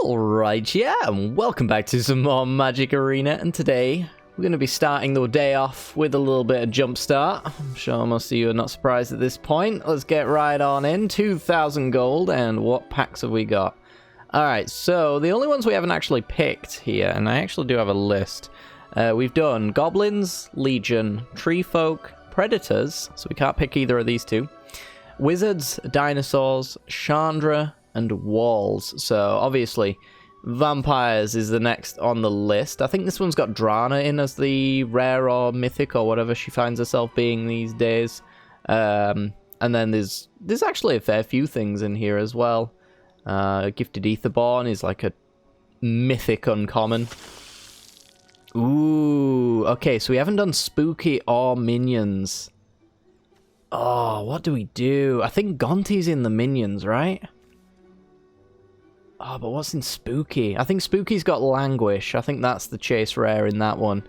Alright, yeah, and welcome back to some more Magic Arena, and today we're going to be starting the day off with a little bit of Jumpstart. I'm sure most of you are not surprised at this point. Let's get right on in. 2,000 gold, and what packs have we got? Alright, so the only ones we haven't actually picked here, and I actually do have a list. We've done Goblins, Legion, Tree Folk, Predators, so we can't pick either of these two, Wizards, Dinosaurs, Chandra, and Walls. So obviously Vampires is the next on the list. I think this one's got Drana in as the rare or mythic or whatever she finds herself being these days. And then there's actually a fair few things in here as well. Gifted Aetherborn is like a mythic uncommon. Ooh, okay, so we haven't done Spooky or Minions. Oh, what do we do? I think Gonti's in the Minions, right? Oh, but what's in Spooky? I think Spooky's got Languish. I think that's the chase rare in that one.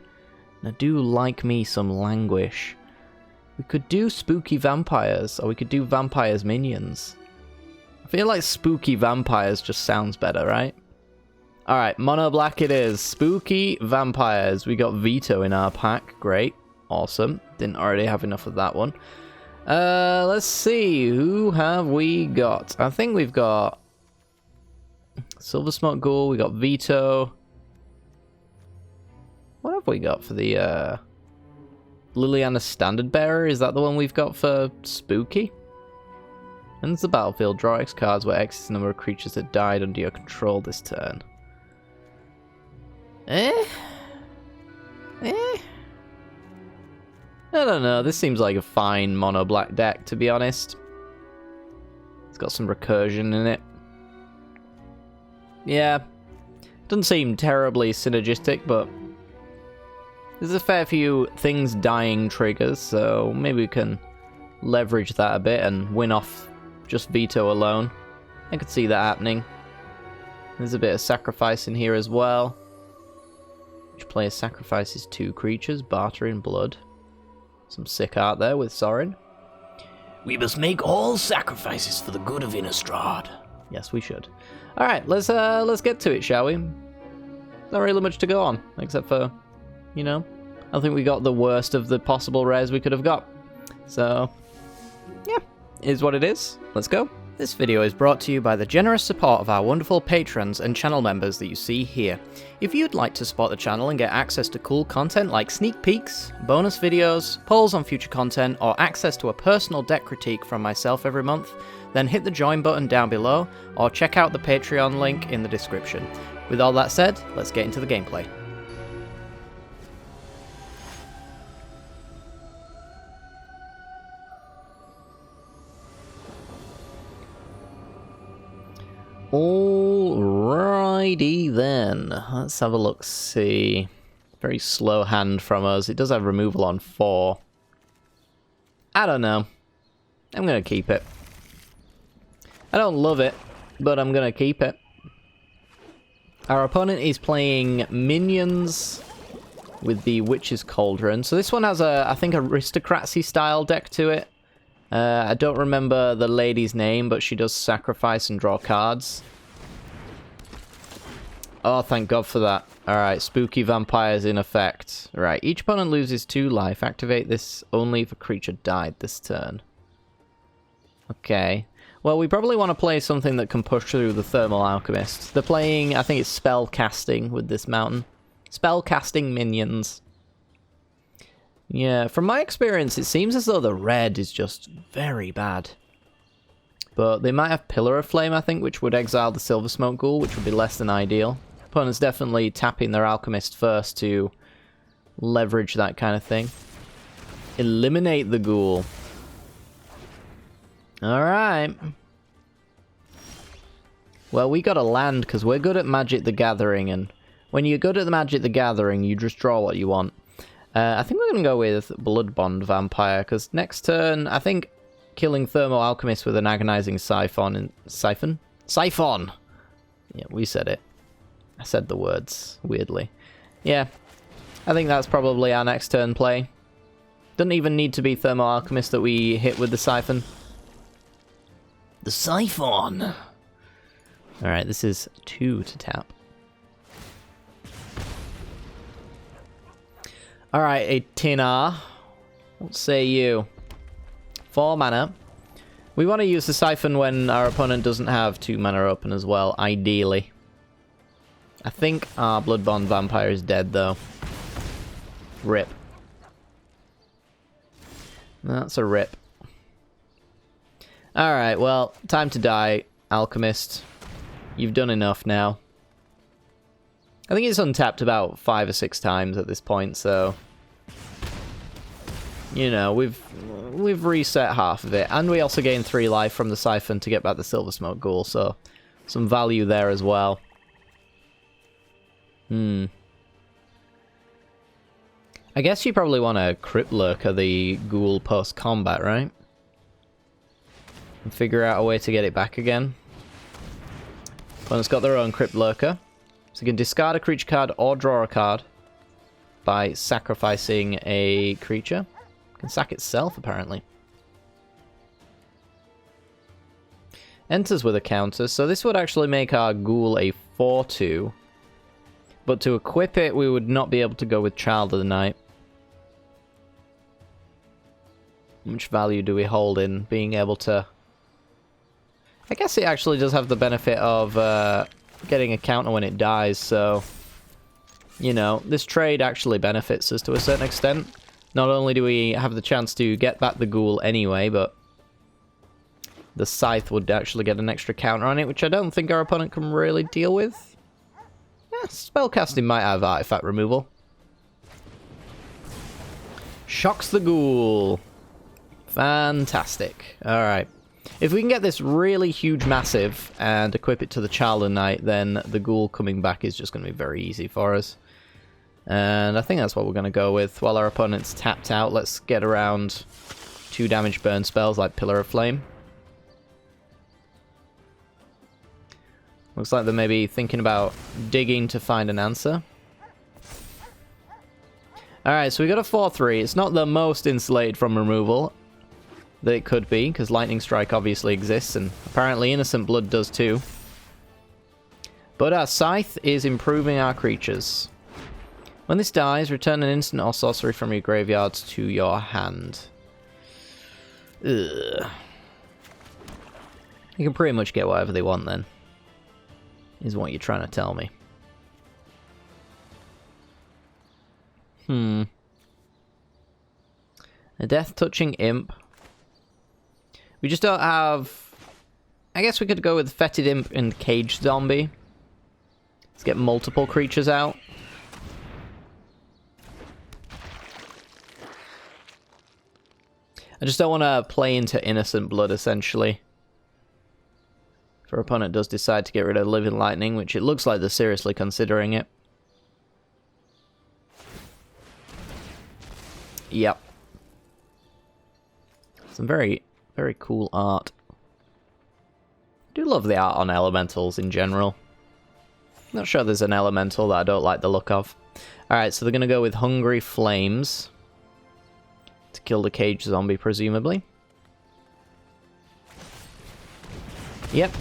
And I do like me some Languish. We could do Spooky Vampires, or we could do Vampires Minions. I feel like Spooky Vampires just sounds better, right? Alright, Mono Black it is. Spooky Vampires. We got Veto in our pack. Great. Awesome. Didn't already have enough of that one. Let's see. Who have we got? I think we've got Silver Smoke Ghoul, we got Veto. What have we got for the Liliana Standard Bearer? Is that the one we've got for Spooky? Ends the battlefield, draw X cards where X is the number of creatures that died under your control this turn. I don't know, this seems like a fine mono black deck, to be honest. It's got some recursion in it. Yeah, doesn't seem terribly synergistic, but there's a fair few things dying triggers, so maybe we can leverage that a bit and win off just Veto alone. I could see that happening. There's a bit of sacrifice in here as well. Each player sacrifices 2 creatures, bartering blood. Some sick art there with Sorin. We must make all sacrifices for the good of Innistrad. Yes, we should. Alright, let's get to it, shall we? Not really much to go on, except for, you know, I think we got the worst of the possible rares we could have got. So, yeah, is what it is. Let's go. This video is brought to you by the generous support of our wonderful patrons and channel members that you see here. If you'd like to support the channel and get access to cool content like sneak peeks, bonus videos, polls on future content, or access to a personal deck critique from myself every month, then hit the join button down below, or check out the Patreon link in the description. With all that said, let's get into the gameplay. Alrighty then, let's have a look-see. Very slow hand from us. It does have removal on 4. I don't know. I'm going to keep it. I don't love it, but I'm going to keep it. Our opponent is playing Minions with the Witch's Cauldron. So this one has a, I think, aristocracy style deck to it. I don't remember the lady's name, but she does sacrifice and draw cards. Oh, thank God for that. Alright, Spooky Vampires in effect. Right, each opponent loses 2 life. Activate this only if a creature died this turn. Okay. Well, we probably want to play something that can push through the Thermal Alchemist. They're playing, I think it's spell casting with this mountain. Spell casting minions. Yeah, from my experience, it seems as though the red is just very bad. But they might have Pillar of Flame, I think, which would exile the Silver Smoke Ghoul, which would be less than ideal. Opponent's definitely tapping their Alchemist first to leverage that kind of thing. Eliminate the Ghoul. Alright. Well, we got a land because we're good at Magic the Gathering, and when you're good at the Magic the Gathering, you just draw what you want. I think we're going to go with Blood Bond Vampire, because next turn, I think killing Thermal Alchemist with an Agonizing Siphon and... Siphon? Siphon! Yeah, we said it. I said the words, weirdly. Yeah, I think that's probably our next turn play. Doesn't even need to be Thermal Alchemist that we hit with the Siphon. The Siphon! Alright, this is 2 to tap. Alright, a Tinar. What say you? 4 mana. We want to use the Siphon when our opponent doesn't have 2 mana open as well, ideally. I think our Bloodborne Vampire is dead, though. Rip. That's a rip. Alright, well, time to die, Alchemist. You've done enough now. I think it's untapped about 5 or 6 times at this point, so... You know, we've reset half of it. And we also gain 3 life from the Siphon to get back the Silver Smoke Ghoul, so... Some value there as well. I guess you probably want to Crypt Lurker the Ghoul post-combat, right? And figure out a way to get it back again. Opponent's got their own Crypt Lurker. So you can discard a creature card or draw a card by sacrificing a creature. It can sack itself, apparently. Enters with a counter, so this would actually make our Ghoul a 4/2. But to equip it, we would not be able to go with Child of the Night. How much value do we hold in being able to... I guess it actually does have the benefit of getting a counter when it dies, so... You know, this trade actually benefits us to a certain extent. Not only do we have the chance to get back the Ghoul anyway, but... The Scythe would actually get an extra counter on it, which I don't think our opponent can really deal with. Yeah, spellcasting might have artifact removal. Shocks the Ghoul. Fantastic. Alright. If we can get this really huge massive and equip it to the Child of Night, then the Ghoul coming back is just going to be very easy for us. And I think that's what we're going to go with. While our opponent's tapped out, let's get around 2 damage burn spells like Pillar of Flame. Looks like they're maybe thinking about digging to find an answer. Alright, so we got a 4/3. It's not the most insulated from removal that it could be, because Lightning Strike obviously exists, and apparently Innocent Blood does too. But our Scythe is improving our creatures. When this dies, return an instant or sorcery from your graveyards to your hand. Ugh. You can pretty much get whatever they want then. Is what you're trying to tell me. A Death-Touching Imp. We just don't have... I guess we could go with Fetid Imp and Cage Zombie. Let's get multiple creatures out. I just don't want to play into Innocent Blood, essentially. If our opponent does decide to get rid of Living Lightning, which it looks like they're seriously considering it. Yep. Some very, very cool art. I do love the art on elementals in general. Not sure there's an elemental that I don't like the look of. Alright, so they're going to go with Hungry Flames. To kill the Cage Zombie, presumably. Yep.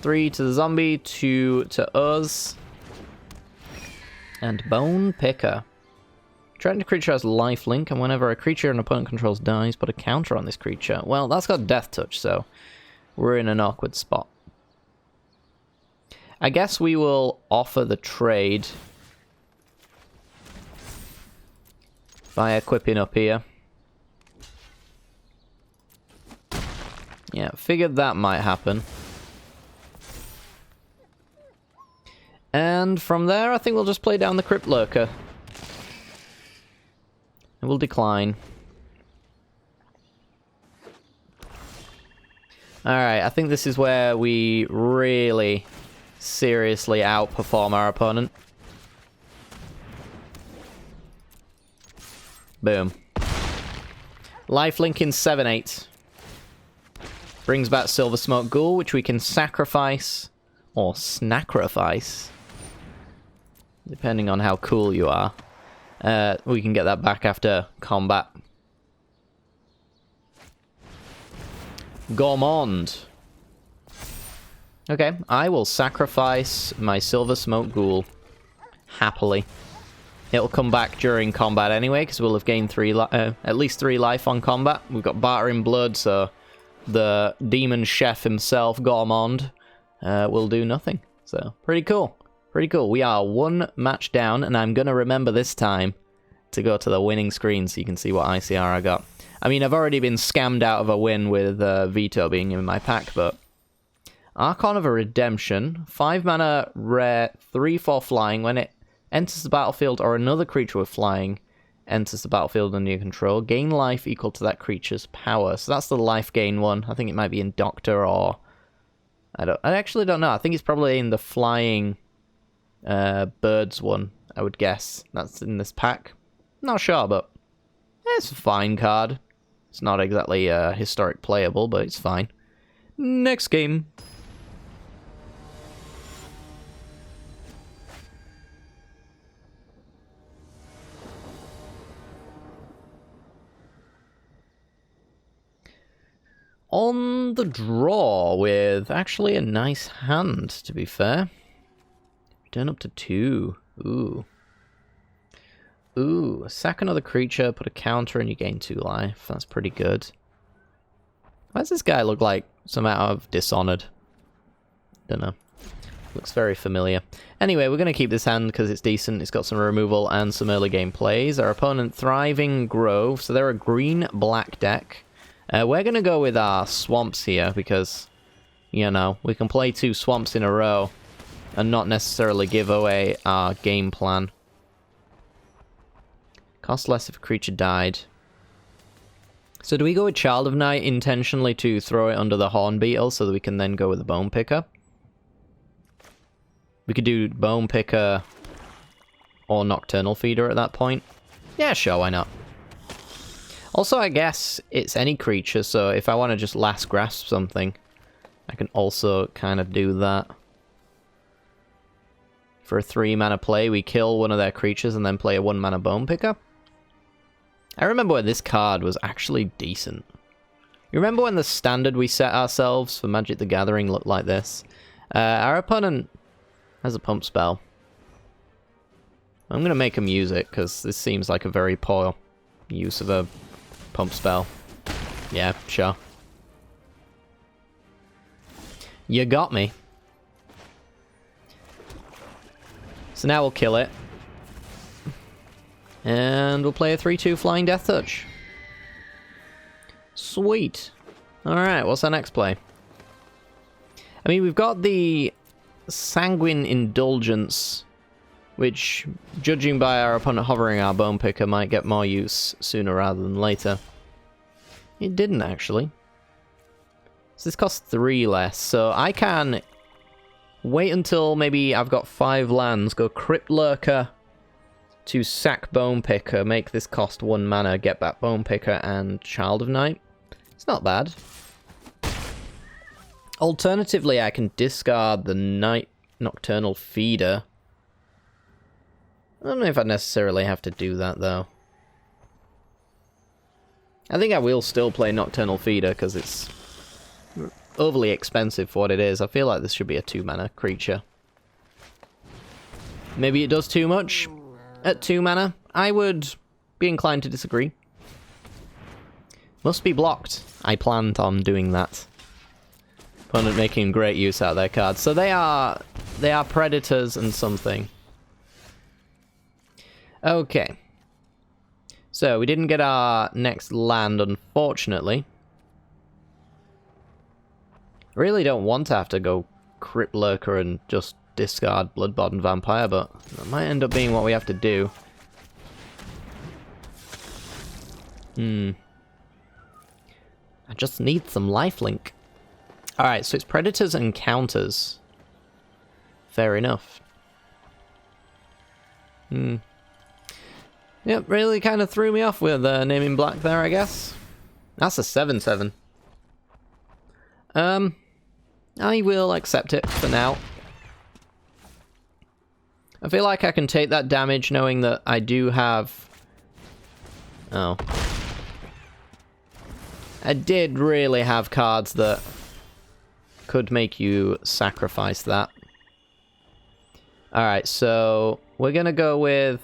3 to the zombie, 2 to us. And Bone Picker. Threatened creature has lifelink, and whenever a creature an opponent controls dies, put a counter on this creature. Well, that's got Death Touch, so we're in an awkward spot. I guess we will offer the trade by equipping up here. Yeah, figured that might happen. And from there, I think we'll just play down the Crypt Lurker. And we'll decline. Alright, I think this is where we really seriously outperform our opponent. Boom. Lifelink in 7/8. Brings back Silver Smoke Ghoul, which we can sacrifice or snacrifice, depending on how cool you are. We can get that back after combat. Gourmand. Okay, I will sacrifice my Silver Smoke Ghoul. Happily. It'll come back during combat anyway, because we'll have gained at least 3 life on combat. We've got Battering Blood, so the demon chef himself, Gormond, will do nothing. So, pretty cool. Pretty cool. We are 1 match down, and I'm going to remember this time to go to the winning screen so you can see what ICR I got. I mean, I've already been scammed out of a win with Vito being in my pack, but... Archon of a Redemption, 5 mana, rare, 3/4 flying. When it enters the battlefield or another creature with flying enters the battlefield under your control, gain life equal to that creature's power. So that's the life gain one. I think it might be in Doctor or... I actually don't know. I think it's probably in the flying birds one, I would guess. That's in this pack. Not sure, but it's a fine card. It's not exactly historic playable, but it's fine. Next game. On the draw with actually a nice hand, to be fair. Turn up to 2. Ooh. Ooh, sack another creature, put a counter, and you gain 2 life. That's pretty good. Why does this guy look like some out of Dishonored? Don't know. Looks very familiar. Anyway, we're going to keep this hand because it's decent. It's got some removal and some early game plays. Our opponent, Thriving Grove. So they're a green-black deck. We're going to go with our swamps here because, you know, we can play 2 swamps in a row and not necessarily give away our game plan. Cost less if a creature died. So do we go with Child of Night intentionally to throw it under the Horn Beetle so that we can then go with the Bone Picker? We could do Bone Picker or Nocturnal Feeder at that point. Yeah, sure, why not? Also, I guess it's any creature, so if I want to just Last Grasp something, I can also kind of do that. For a 3-mana play, we kill one of their creatures and then play a 1-mana Bone Picker. I remember when this card was actually decent. You remember when the standard we set ourselves for Magic the Gathering looked like this? Our opponent has a pump spell. I'm going to make him use it, because this seems like a very poor use of a pump spell. Yeah, sure. You got me. So now we'll kill it. And we'll play a 3/2 Flying Death Touch. Sweet. Alright, what's our next play? I mean, we've got the Sanguine Indulgence, which, judging by our opponent hovering our Bone Picker, might get more use sooner rather than later. It didn't, actually. So this costs 3 less, so I can wait until maybe I've got 5 lands, go Crypt Lurker to sack Bone Picker, make this cost 1 mana, get back Bone Picker and Child of Night. It's not bad. Alternatively, I can discard the Nocturnal Feeder. I don't know if I necessarily have to do that, though. I think I will still play Nocturnal Feeder, because it's overly expensive for what it is. I feel like this should be a 2-mana creature. Maybe it does too much at 2 mana. I would be inclined to disagree. Must be blocked. I planned on doing that. Opponent making great use out of their cards. So they are predators and something. Okay. So we didn't get our next land, unfortunately. Really don't want to have to go Crypt Lurker and just discard Bloodborne Vampire, but that might end up being what we have to do. I just need some lifelink. Alright, so it's predators and counters. Fair enough. Yep, really kind of threw me off with naming black there, I guess. That's a 7/7. I will accept it for now. I feel like I can take that damage knowing that I do have... Oh. I did really have cards that could make you sacrifice that. Alright, so we're gonna go with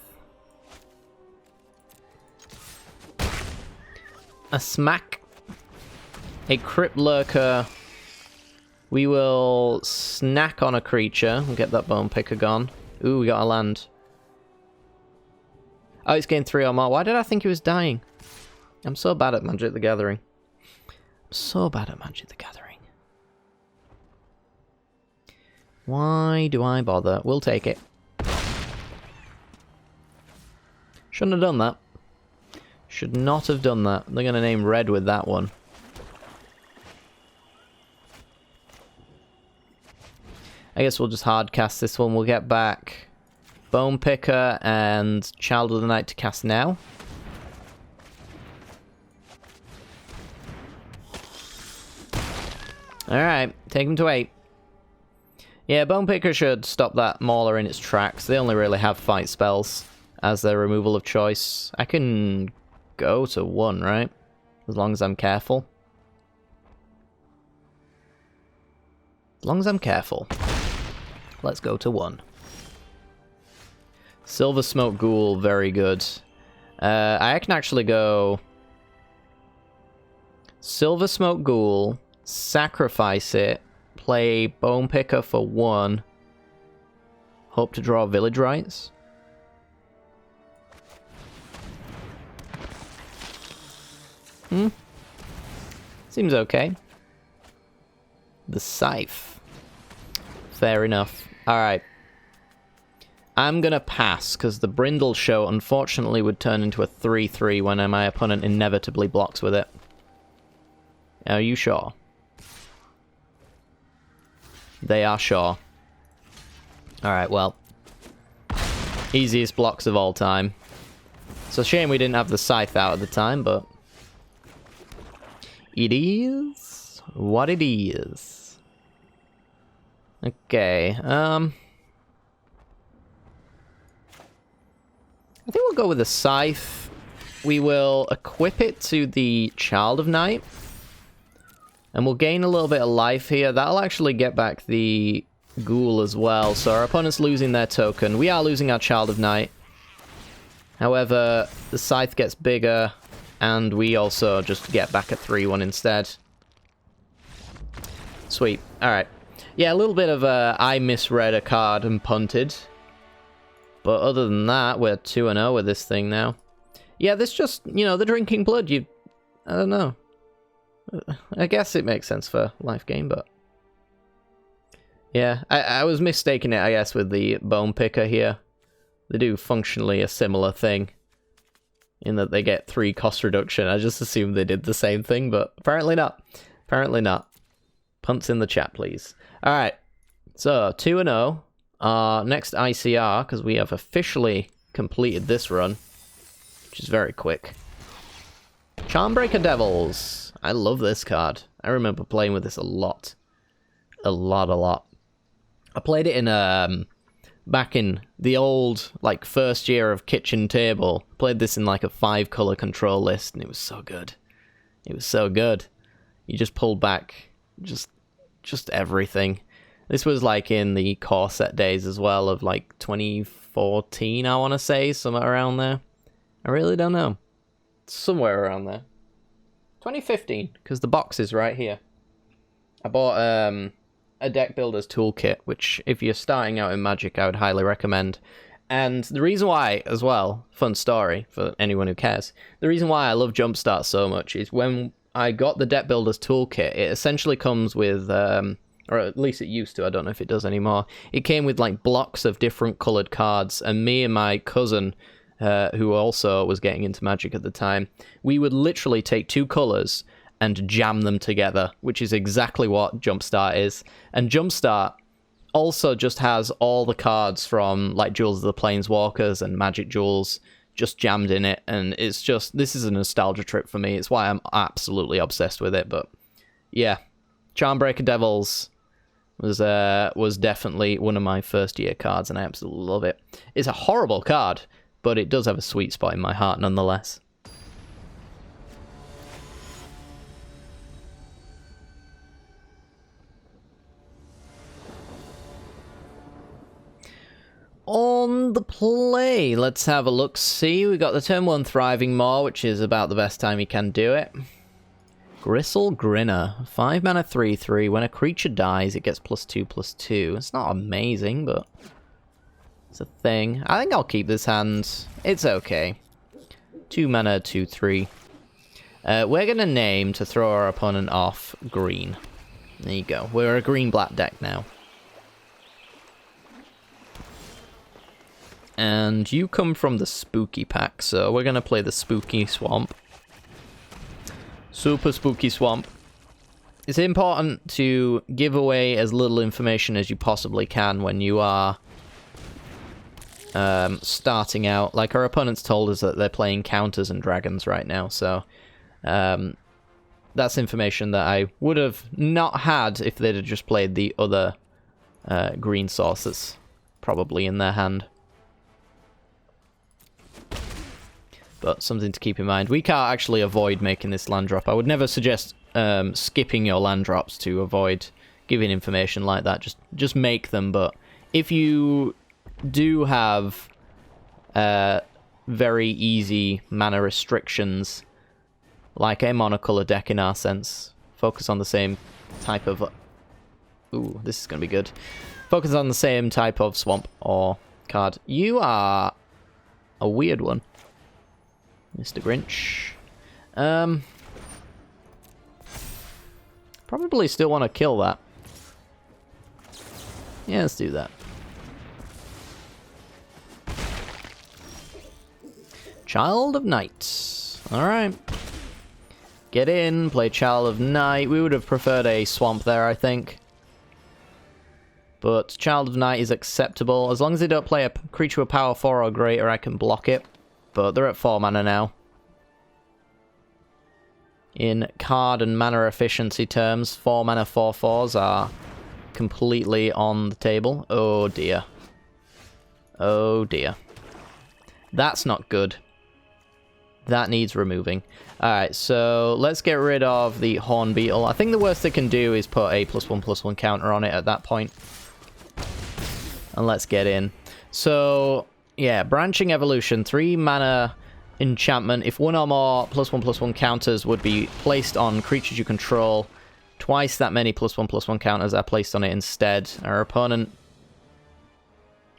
a smack, a Crypt Lurker. We will snack on a creature and get that Bone Picker gone. Ooh, we got a land. Oh, it's gained 3 or more. Why did I think he was dying? I'm so bad at Magic the Gathering. I'm so bad at Magic the Gathering. Why do I bother? We'll take it. Shouldn't have done that. Should not have done that. They're going to name red with that one. I guess we'll just hard cast this one. We'll get back Bone Picker and Child of the Night to cast now. Alright, take him to 8. Yeah, Bone Picker should stop that Mauler in its tracks. They only really have fight spells as their removal of choice. I can go to 1, right? As long as I'm careful. As long as I'm careful. Let's go to 1. Silver Smoke Ghoul, very good. I can actually go Silver Smoke Ghoul, sacrifice it, play Bone Picker for 1, hope to draw Village Rites. Seems okay. The Scythe. Fair enough. Alright. I'm gonna pass, because the Brindle Show unfortunately would turn into a 3-3 when my opponent inevitably blocks with it. Are you sure? They are sure. Alright, well. Easiest blocks of all time. It's a shame we didn't have the Scythe out at the time, but it is what it is. Okay, I think we'll go with the Scythe. We will equip it to the Child of Night. And we'll gain a little bit of life here. That'll actually get back the Ghoul as well. So our opponent's losing their token. We are losing our Child of Night. However, the Scythe gets bigger. And we also just get back a 3-1 instead. Sweet. Alright. Yeah, a little bit of I misread a card and punted. But other than that, we're 2-0 with this thing now. Yeah, this just, you know, the Drinking Blood, I don't know. I guess it makes sense for life game, but yeah, I was mistaking it, I guess, with the Bone Picker here. They do functionally a similar thing in that they get 3 cost reduction. I just assumed they did the same thing, but apparently not. Apparently not. Punts in the chat, please. Alright, so 2-0. Our next ICR, because we have officially completed this run, which is very quick. Charmbreaker Devils. I love this card. I remember playing with this a lot. A lot. I played it in, back in the old, like, first year of Kitchen Table. Played this in, like, a 5-color control list, and it was so good. It was so good. You just pulled back just everything. This was, like, in the core set days as well of, like, 2014, I want to say, somewhere around there. I really don't know. Somewhere around there. 2015, because the box is right here. I bought a deck builder's toolkit, which if you're starting out in Magic, I would highly recommend. And the reason why, as well, fun story for anyone who cares, the reason why I love Jumpstart so much is when I got the deck builder's toolkit, it essentially comes with, or at least it used to, I don't know if it does anymore, it came with like blocks of different coloured cards, and me and my cousin, who also was getting into Magic at the time, we would literally take 2 colours and jam them together, which is exactly what Jumpstart is. And Jumpstart also just has all the cards from like Jewels of the Planeswalkers and Magic Jewels just jammed in it, and it's just, this is a nostalgia trip for me. It's why I'm absolutely obsessed with it. But yeah, Charmbreaker Devils was definitely one of my first year cards, and I absolutely love it. It's a horrible card, but it does have a sweet spot in my heart nonetheless. On the play, let's have a look. See, we got the turn 1 Thriving Maw, which is about the best time you can do it. Gristle Grinner, 5 mana 3/3. When a creature dies, it gets +2/+2. It's not amazing, but it's a thing. I think I'll keep this hand. It's okay. 2 mana 2/3. We're gonna name to throw our opponent off green. There you go. We're a green-black deck now. And you come from the spooky pack, so we're going to play the spooky swamp. Super spooky swamp. It's important to give away as little information as you possibly can when you are starting out. Like, our opponents told us that they're playing counters and dragons right now, so that's information that I would have not had if they'd have just played the other green sources probably in their hand. But something to keep in mind. We can't actually avoid making this land drop. I would never suggest skipping your land drops to avoid giving information like that. Just make them. But if you do have very easy mana restrictions, like a monocolor deck in our sense, focus on the same type of... Ooh, this is going to be good. Focus on the same type of swamp or card. You are a weird one, Mr. Grinch. Probably still want to kill that. Yeah, let's do that. Child of Night. Alright. Get in, play Child of Night. We would have preferred a swamp there, I think. But Child of Night is acceptable. As long as they don't play a creature with power 4 or greater, I can block it. But they're at 4 mana now. In card and mana efficiency terms, 4 mana 4/4s are completely on the table. Oh dear. Oh dear. That's not good. That needs removing. Alright, so let's get rid of the Horn Beetle. I think the worst they can do is put a +1/+1 counter on it at that point. And let's get in. So... yeah, Branching Evolution, 3 mana enchantment. If one or more +1/+1 counters would be placed on creatures you control, twice that many +1/+1 counters are placed on it instead. Our opponent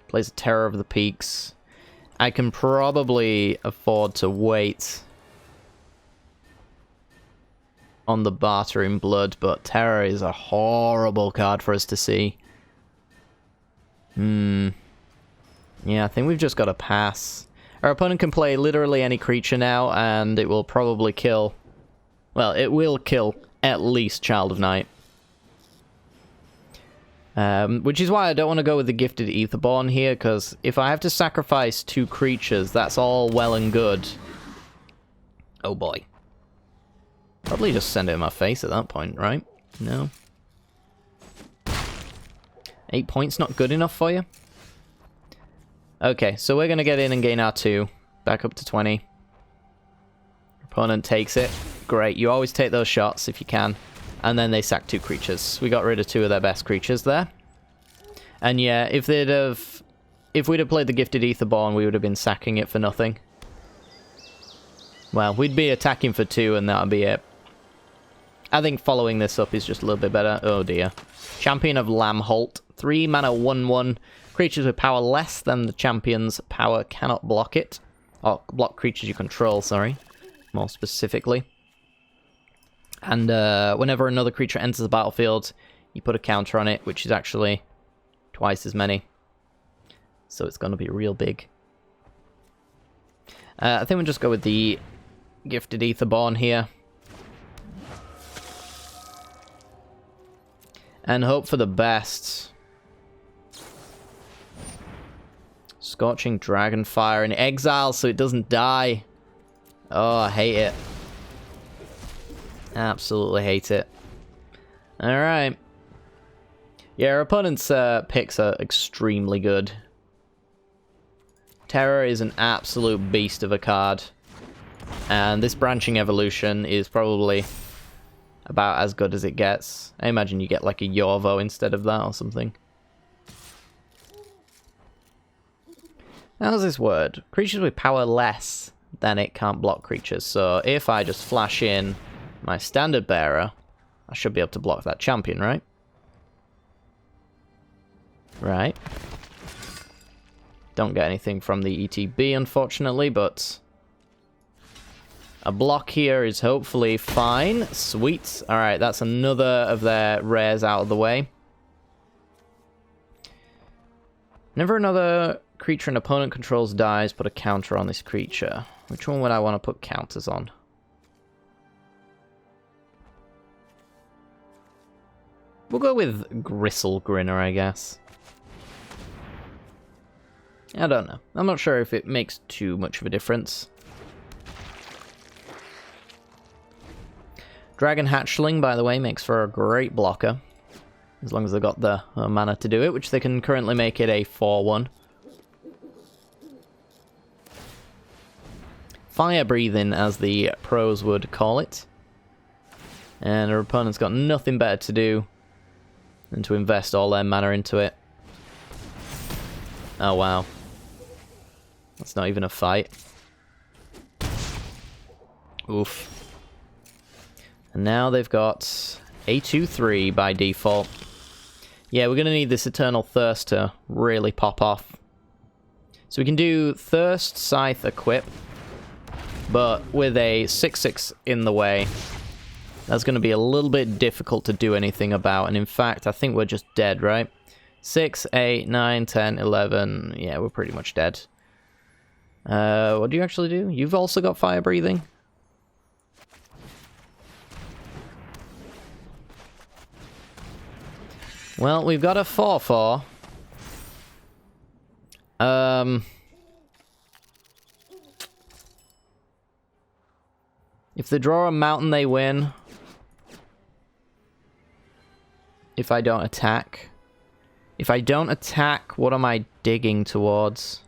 plays a Terror of the Peaks. I can probably afford to wait on the Bartering Blood, but Terror is a horrible card for us to see. Yeah, I think we've just got to pass. Our opponent can play literally any creature now, and it will probably kill... well, it will kill at least Child of Night. Which is why I don't want to go with the Gifted Aetherborn here, because if I have to sacrifice 2 creatures, that's all well and good. Oh boy. Probably just send it in my face at that point, right? No. 8 points not good enough for you? Okay, so we're going to get in and gain our 2. Back up to 20. Opponent takes it. Great, you always take those shots if you can. And then they sack 2 creatures. We got rid of 2 of their best creatures there. And yeah, if we'd have played the Gifted Aetherborn, we would have been sacking it for nothing. Well, we'd be attacking for 2 and that would be it. I think following this up is just a little bit better. Oh dear. Champion of Lamholt. 3 mana 1/1. Creatures with power less than the champion's power cannot block it. Or block creatures you control, sorry. More specifically. And whenever another creature enters the battlefield, you put a counter on it, which is actually twice as many. So it's going to be real big. I think we'll just go with the Gifted Aetherborn here. And hope for the best. Scorching Dragonfire in exile so it doesn't die. Oh, I hate it. Absolutely hate it. Alright. Yeah, our opponent's picks are extremely good. Terror is an absolute beast of a card. And this Branching Evolution is probably about as good as it gets. I imagine you get like a Yorvo instead of that or something. How does this word? Creatures with power less than it can't block creatures. So if I just flash in my standard bearer, I should be able to block that champion, right? Right. Don't get anything from the ETB, unfortunately, but a block here is hopefully fine. Sweet. Alright, that's another of their rares out of the way. Whenever another creature an opponent controls dies, put a counter on this creature. Which one would I want to put counters on? We'll go with Gristle Grinner, I guess. I don't know. I'm not sure if it makes too much of a difference. Dragon Hatchling, by the way, makes for a great blocker. As long as they've got the mana to do it, which they can currently make it a 4-1. Fire Breathing, as the pros would call it. And our opponent's got nothing better to do than to invest all their mana into it. Oh, wow. That's not even a fight. Oof. And now they've got a 2-3 by default. Yeah, we're going to need this Eternal Thirst to really pop off. So we can do Thirst, Scythe, Equip. But with a 6-6 in the way, that's going to be a little bit difficult to do anything about. And in fact, I think we're just dead, right? 6, 8, 9, 10, 11. Yeah, we're pretty much dead. What do you actually do? You've also got Fire Breathing? Well, we've got a 4-4. If they draw a mountain, they win. If I don't attack. If I don't attack, what am I digging towards?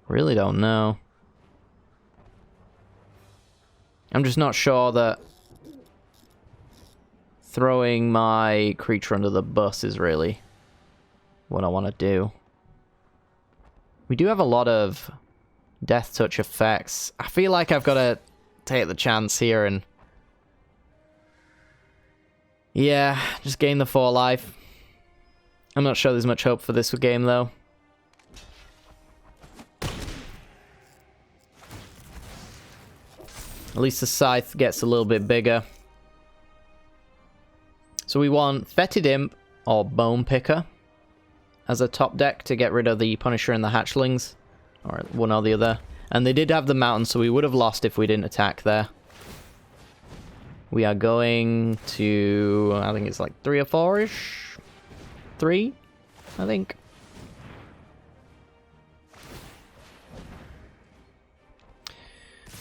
Really don't know. I'm just not sure that throwing my creature under the bus is really what I want to do. We do have a lot of Death Touch effects. I feel like I've got to take the chance here and... yeah, just gain the 4 life. I'm not sure there's much hope for this game, though. At least the Scythe gets a little bit bigger. So we want Fetid Imp or Bone Picker as a top deck to get rid of the Punisher and the Hatchlings. Or one or the other. And they did have the mountain, so we would have lost if we didn't attack there. We are going to... I think it's like 3 or 4-ish? 3, I think.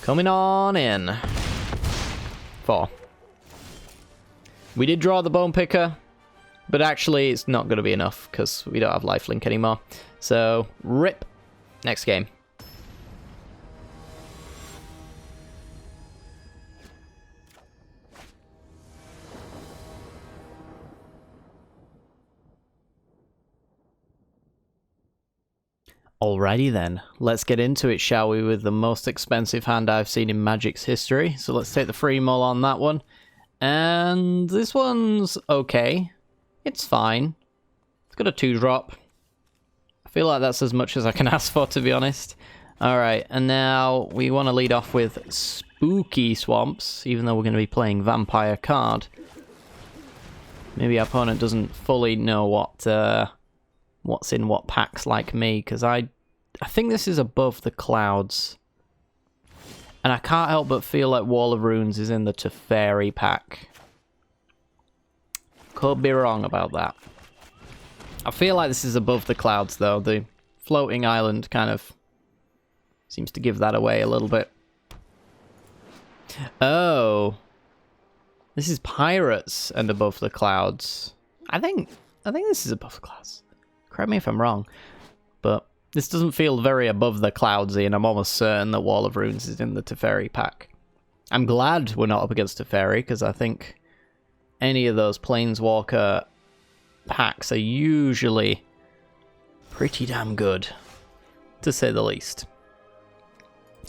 Coming on in. 4. We did draw the Bone Picker, but actually it's not going to be enough because we don't have lifelink anymore. So, rip. Next game. Alrighty then, let's get into it, shall we, with the most expensive hand I've seen in Magic's history. So let's take the free mull on that one. And this one's okay. It's fine. It's got a 2-drop. I feel like that's as much as I can ask for, to be honest. Alright, and now we want to lead off with Spooky Swamps, even though we're going to be playing Vampire card. Maybe our opponent doesn't fully know what's in what packs like me, because I think this is above the clouds. And I can't help but feel like Wall of Runes is in the Teferi pack. Could be wrong about that. I feel like this is above the clouds, though. The floating island kind of seems to give that away a little bit. Oh. This is Pirates and above the clouds. I think this is above the clouds. Correct me if I'm wrong. But this doesn't feel very above the cloudsy, and I'm almost certain that Wall of Runes is in the Teferi pack. I'm glad we're not up against Teferi, because I think any of those Planeswalker packs are usually pretty damn good. to say the least.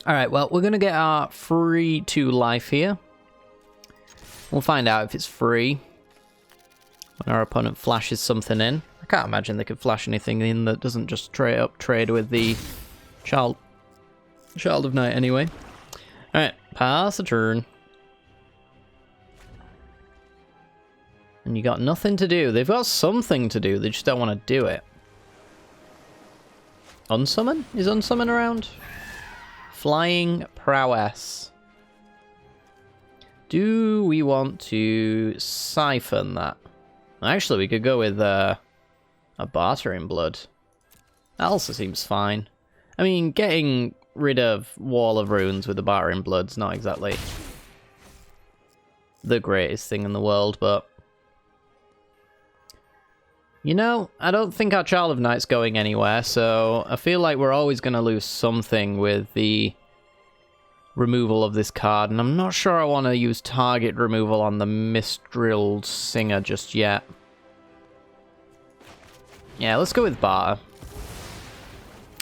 Alright, well, we're going to get our free 2 life here. We'll find out if it's free when our opponent flashes something in. I can't imagine they could flash anything in that doesn't just straight up trade with the Child of Night anyway. Alright, pass a turn. And you got nothing to do. They've got something to do, they just don't want to do it. Unsummon? Is Unsummon around? Flying Prowess. Do we want to siphon that? Actually, we could go with a Bartering Blood. That also seems fine. I mean, getting rid of Wall of Runes with the Bartering Blood's not exactly the greatest thing in the world, but... You know, I don't think our Child of Night's going anywhere, so I feel like we're always going to lose something with the removal of this card, and I'm not sure I want to use target removal on the Mistral Singer just yet. Yeah, let's go with Barter.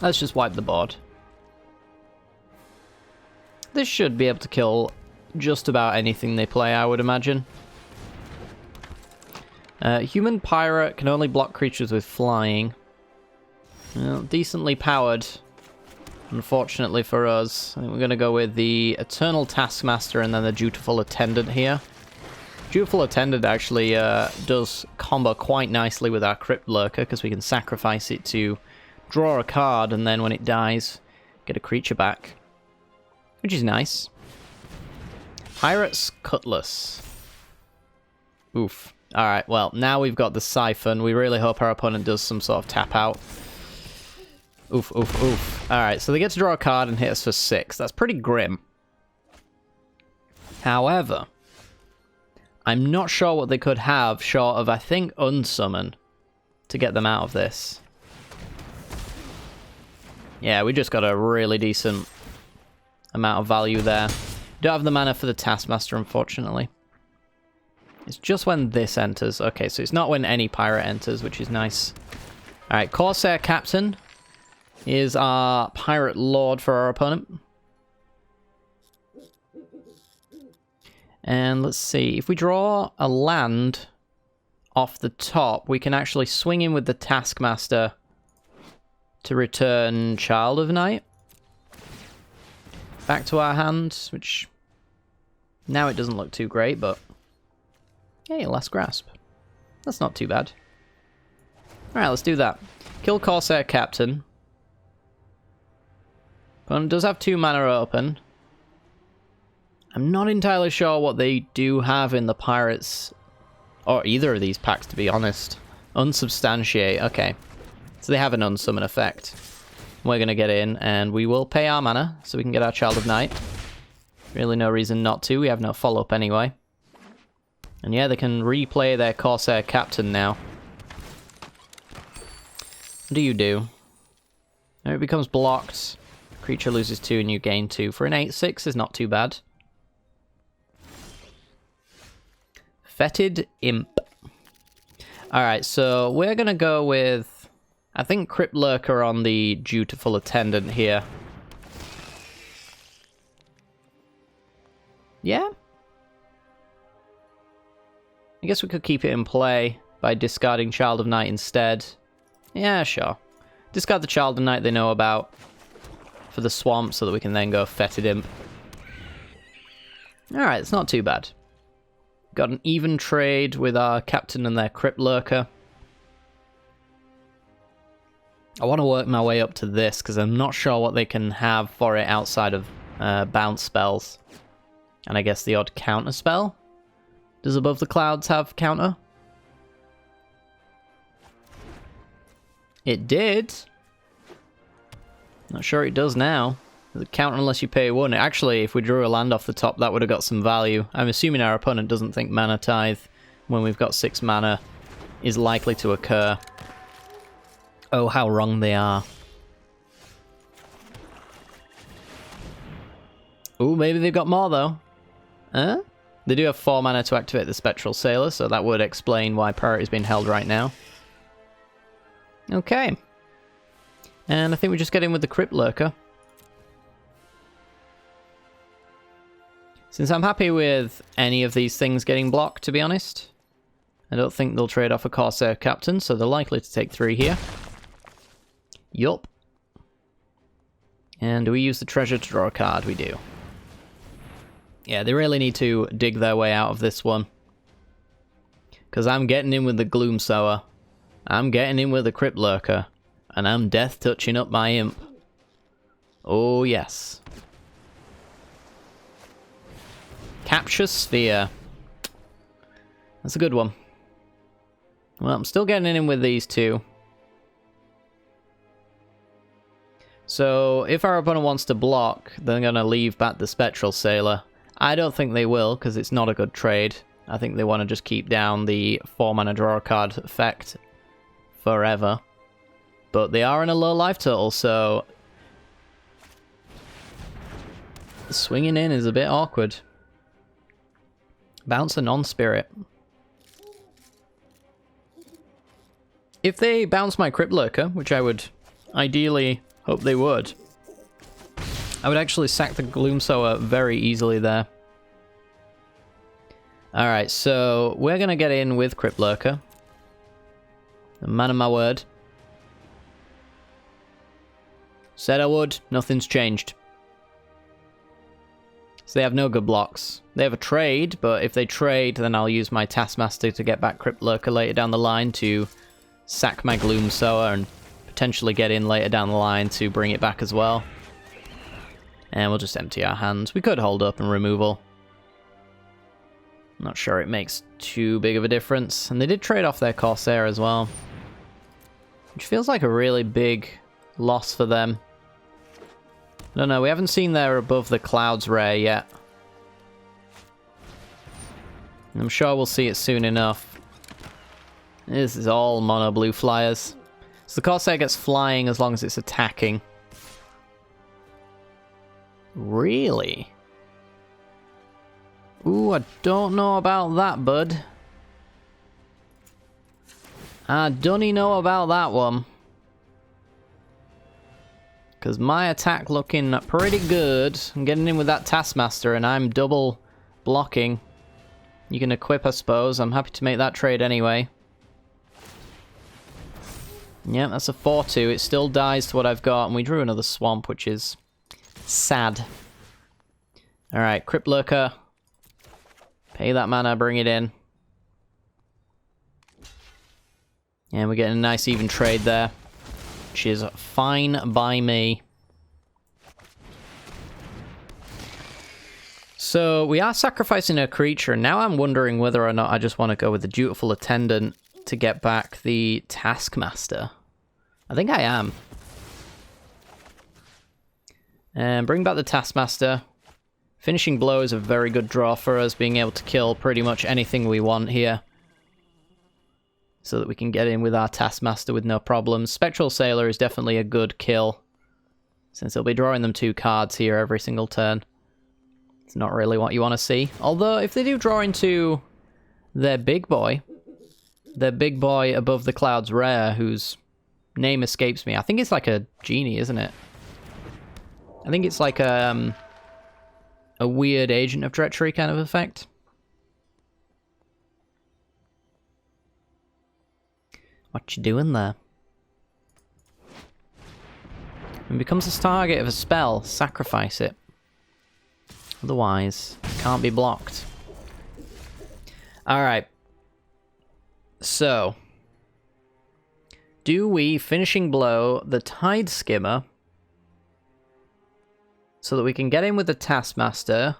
Let's just wipe the board. This should be able to kill just about anything they play, I would imagine. Human Pirate can only block creatures with flying. Well, decently powered, unfortunately for us. I think we're going to go with the Eternal Taskmaster and then the Dutiful Attendant here. Dutiful Attendant actually does combo quite nicely with our Crypt Lurker, because we can sacrifice it to draw a card, and then when it dies, get a creature back. Which is nice. Pirate's Cutlass. Oof. Alright, well, now we've got the Siphon. We really hope our opponent does some sort of tap out. Oof, oof, oof. Alright, so they get to draw a card and hit us for 6. That's pretty grim. However, I'm not sure what they could have short of, I think, Unsummon to get them out of this. Yeah, we just got a really decent amount of value there. Don't have the mana for the Taskmaster, unfortunately. It's just when this enters. Okay, so it's not when any pirate enters, which is nice. Alright, Corsair Captain is our Pirate Lord for our opponent. And let's see, if we draw a land off the top, we can actually swing in with the Taskmaster to return Child of Night back to our hand, which now it doesn't look too great, but hey, Last Grasp. That's not too bad. Alright, let's do that. Kill Corsair Captain. Opponent does have 2 mana open. I'm not entirely sure what they do have in the Pirates, or either of these packs, to be honest. Unsubstantiate, okay. So they have an Unsummon effect. We're going to get in, and we will pay our mana, so we can get our Child of Night. Really no reason not to, we have no follow-up anyway. And yeah, they can replay their Corsair Captain now. What do you do? Now it becomes blocked. Creature loses 2 and you gain 2. For an 8/6 is not too bad. Fetid Imp. Alright, so we're going to go with, I think, Crypt Lurker on the Dutiful Attendant here. Yeah? I guess we could keep it in play by discarding Child of Night instead. Yeah, sure. Discard the Child of Night they know about for the swamp so that we can then go Fetid Imp. Alright, it's not too bad. Got an even trade with our Captain and their Crypt Lurker. I want to work my way up to this because I'm not sure what they can have for it outside of bounce spells. And I guess the odd counter spell? Does Above the Clouds have counter? It did. Not sure it does now. Does it counter unless you pay 1? Actually, if we drew a land off the top, that would have got some value. I'm assuming our opponent doesn't think Mana Tithe, when we've got 6 mana, is likely to occur. Oh, how wrong they are. Ooh, maybe they've got more, though. Huh? They do have 4 mana to activate the Spectral Sailor, so that would explain why priority is being held right now. Okay. And I think we just get in with the Crypt Lurker. Since I'm happy with any of these things getting blocked, to be honest. I don't think they'll trade off a Corsair Captain, so they're likely to take 3 here. Yup. And do we use the treasure to draw a card? We do. Yeah, they really need to dig their way out of this one. Because I'm getting in with the Gloom Sower. I'm getting in with the Crypt Lurker. And I'm death touching up my imp. Oh, yes. Capture Sphere. That's a good one. Well, I'm still getting in with these 2. So, if our opponent wants to block, they're going to leave back the Spectral Sailor. I don't think they will, because it's not a good trade. I think they want to just keep down the 4-mana draw card effect forever. But they are in a low life total, so swinging in is a bit awkward. Bounce a non-spirit. If they bounce my Crypt Lurker, which I would ideally hope they would, I would actually sack the Gloom Sower very easily there. Alright, so we're going to get in with Crypt Lurker. The man of my word. Said I would, nothing's changed. So they have no good blocks. They have a trade, but if they trade, then I'll use my Taskmaster to get back Crypt Lurker later down the line to sack my Gloom Sower and potentially get in later down the line to bring it back as well. And we'll just empty our hands. We could hold up and removal. Not sure it makes too big of a difference. And they did trade off their Corsair as well, which feels like a really big loss for them. I don't know, we haven't seen their Above the Clouds rare yet. I'm sure we'll see it soon enough. This is all mono blue flyers. So the Corsair gets flying as long as it's attacking. Really? Ooh, I don't know about that, bud. I don't know about that one. Because my attack looking pretty good. I'm getting in with that Taskmaster and I'm double blocking. You can equip, I suppose. I'm happy to make that trade anyway. Yeah, that's a 4-2. It still dies to what I've got, and we drew another Swamp, which is sad. Alright, Crypt Lurker. Pay that mana, bring it in. And we're getting a nice even trade there, which is fine by me. So we are sacrificing a creature. Now I'm wondering whether or not I just want to go with the Dutiful Attendant to get back the Taskmaster. I think I am. And bring back the Taskmaster. Finishing Blow is a very good draw for us, being able to kill pretty much anything we want here. So that we can get in with our Taskmaster with no problems. Spectral Sailor is definitely a good kill, since they'll be drawing them 2 cards here every single turn. It's not really what you want to see. Although, if they do draw into their big boy Above the Clouds rare, whose name escapes me. I think it's like a genie, isn't it? I think it's like a weird Agent of Treachery kind of effect. What you doing there? When it becomes a target of a spell, sacrifice it. Otherwise, it can't be blocked. Alright. So, do we Finishing Blow the Tide Skimmer so that we can get in with the Taskmaster,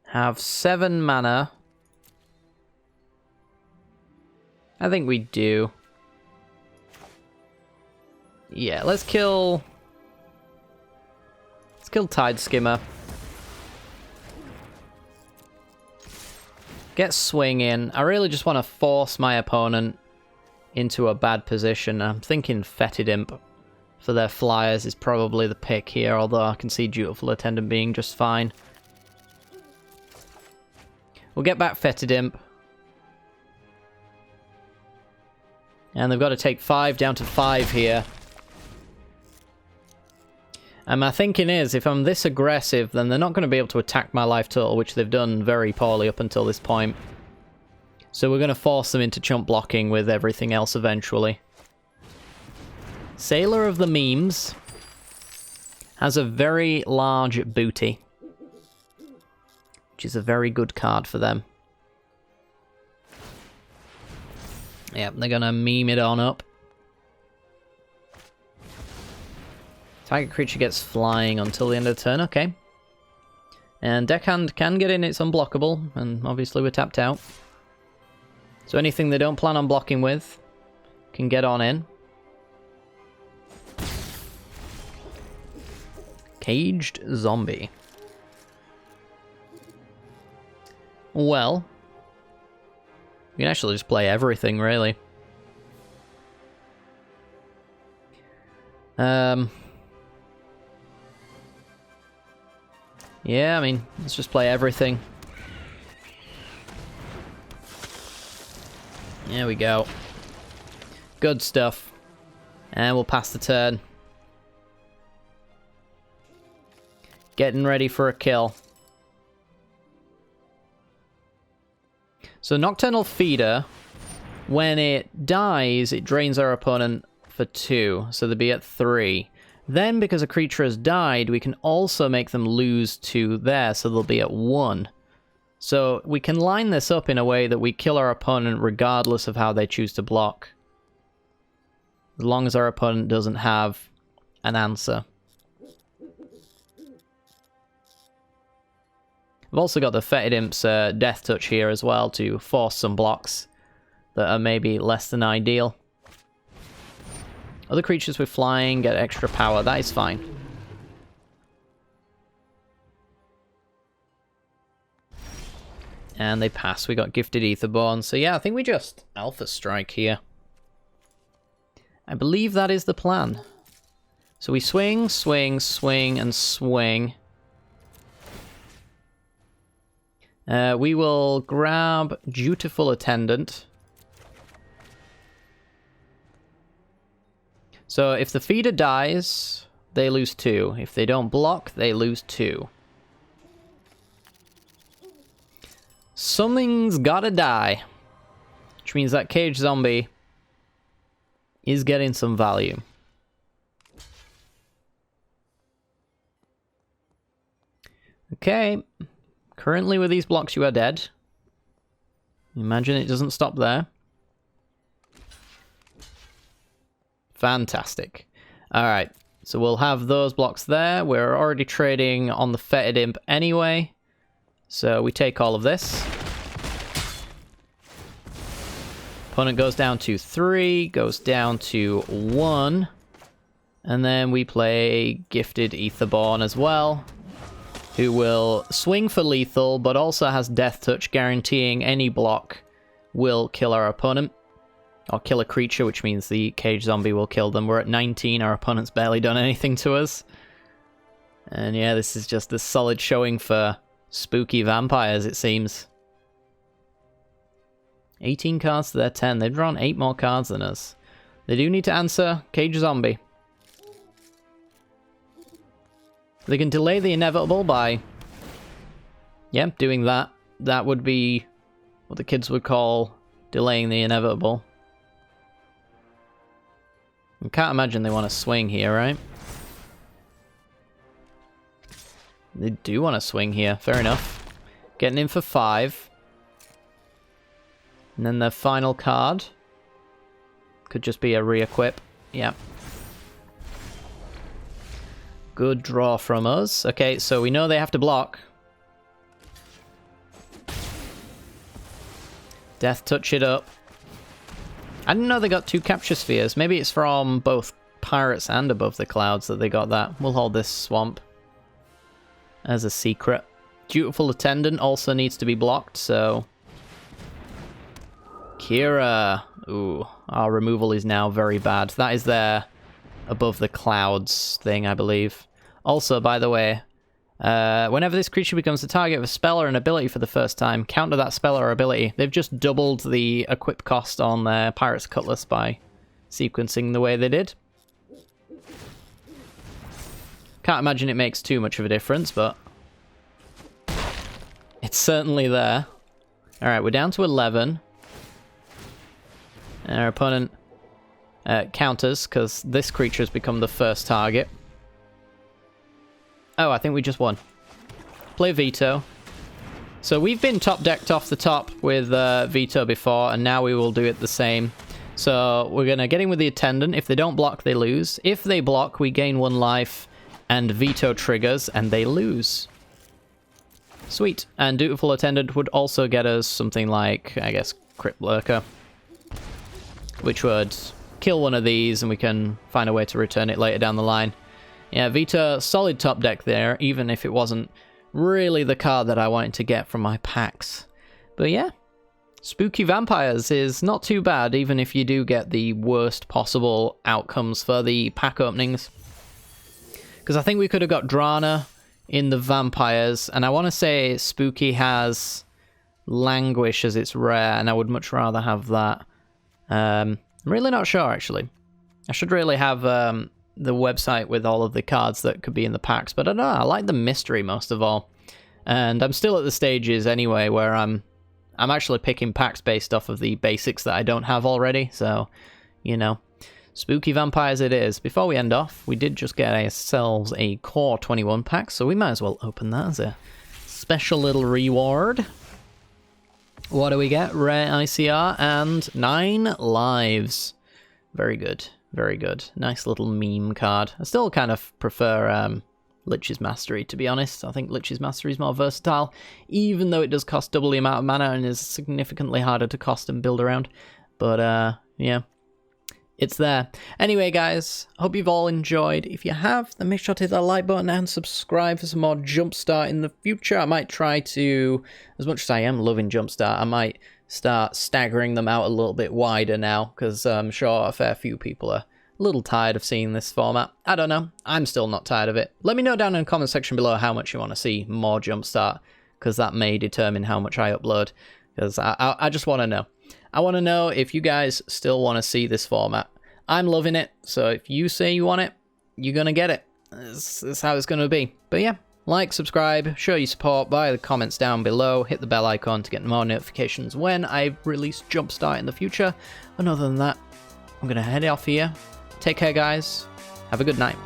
have 7 mana? I think we do. Yeah, let's kill Tide Skimmer. Get Swing in. I really just want to force my opponent into a bad position. I'm thinking Fetid Imp for their flyers is probably the pick here, although I can see Dutiful Attendant being just fine. We'll get back Fetid Imp. And they've got to take 5 down to 5 here. And my thinking is, if I'm this aggressive, then they're not going to be able to attack my life total, which they've done very poorly up until this point. So we're going to force them into chump blocking with everything else eventually. Sailor of the Memes has a very large booty, which is a very good card for them. Yep, they're going to meme it on up. Target creature gets flying until the end of the turn, okay. And deckhand can get in, it's unblockable, and obviously we're tapped out. So anything they don't plan on blocking with can get on in. Caged Zombie. Well, you can actually just play everything, really. Yeah, I mean, let's just play everything. There we go. Good stuff. And we'll pass the turn. Getting ready for a kill. So Nocturnal Feeder, when it dies, it drains our opponent for 2, so they'll be at 3. Then, because a creature has died, we can also make them lose 2 there, so they'll be at 1. So we can line this up in a way that we kill our opponent regardless of how they choose to block. As long as our opponent doesn't have an answer. I've also got the Fetid Imp's Death Touch here as well to force some blocks that are maybe less than ideal. Other creatures with flying get extra power, that is fine. And they pass, we got Gifted Aetherborn, so yeah, I think we just Alpha Strike here. I believe that is the plan. So we swing, swing, swing, and swing. We will grab Dutiful Attendant. So if the feeder dies, they lose 2. If they don't block, they lose 2. Something's gotta die. Which means that Cage Zombie is getting some value. Okay. Currently with these blocks you are dead. Imagine it doesn't stop there. Fantastic. Alright, so we'll have those blocks there. We're already trading on the Fetid Imp anyway. So we take all of this. Opponent goes down to 3, goes down to 1. And then we play Gifted Aetherborn as well, who will swing for lethal, but also has Death Touch, guaranteeing any block will kill our opponent. Or kill a creature, which means the Cage Zombie will kill them. We're at 19, our opponent's barely done anything to us. And yeah, this is just a solid showing for spooky vampires, it seems. 18 cards to their 10. They've drawn 8 more cards than us. They do need to answer Cage Zombie. They can delay the inevitable by, yeah, doing that. That would be what the kids would call delaying the inevitable. I can't imagine they want to swing here, right? They do want to swing here, fair enough. Getting in for 5. And then their final card could just be a re-equip. Yep. Good draw from us. Okay, so we know they have to block. Death Touch it up. I didn't know they got 2 Capture Spheres. Maybe it's from both Pirates and Above the Clouds that they got that. We'll hold this swamp as a secret. Dutiful Attendant also needs to be blocked, so... Kira. Ooh, our removal is now very bad. That is their Above the Clouds thing, I believe. Also, by the way, whenever this creature becomes the target of a spell or an ability for the first time, counter that spell or ability. They've just doubled the equip cost on their Pirate's Cutlass by sequencing the way they did. Can't imagine it makes too much of a difference, but it's certainly there. Alright, we're down to 11. And our opponent counters, because this creature has become the first target. Oh, I think we just won. Play Veto. So we've been top-decked off the top with Veto before, and now we will do it the same. So we're going to get in with the Attendant. If they don't block, they lose. If they block, we gain 1 life, and Veto triggers, and they lose. Sweet. And Dutiful Attendant would also get us something like, I guess, Crypt Lurker, which would kill one of these, and we can find a way to return it later down the line. Yeah, Veto, solid top deck there, even if it wasn't really the card that I wanted to get from my packs. But yeah, Spooky Vampires is not too bad, even if you do get the worst possible outcomes for the pack openings. Because I think we could have got Drana in the Vampires, and I want to say Spooky has Languish as its rare, and I would much rather have that. I'm really not sure, actually. I should really have the website with all of the cards that could be in the packs, but I don't know, I like the mystery most of all. And I'm still at the stages anyway where I'm actually picking packs based off of the basics that I don't have already, so, you know. Spooky Vampires it is. Before we end off, we did just get ourselves a Core 21 pack, so we might as well open that as a special little reward. What do we get? Rare ICR and 9 lives. Very good. Very good. Nice little meme card. I still kind of prefer Lich's Mastery, to be honest. I think Lich's Mastery is more versatile, even though it does cost double the amount of mana and is significantly harder to cost and build around. But, yeah. It's there. Anyway, guys, hope you've all enjoyed. If you have, then make sure to hit that like button and subscribe for some more Jumpstart in the future. I might try to, as much as I am loving Jumpstart, I might start staggering them out a little bit wider now, because I'm sure a fair few people are a little tired of seeing this format. I don't know. I'm still not tired of it. Let me know down in the comment section below how much you want to see more Jumpstart, because that may determine how much I upload, because I just want to know. I want to know if you guys still want to see this format. I'm loving it, so if you say you want it, you're going to get it. That's how it's going to be. But yeah, like, subscribe, show your support via the comments down below, hit the bell icon to get more notifications when I release Jumpstart in the future. And other than that, I'm going to head off here. Take care, guys. Have a good night.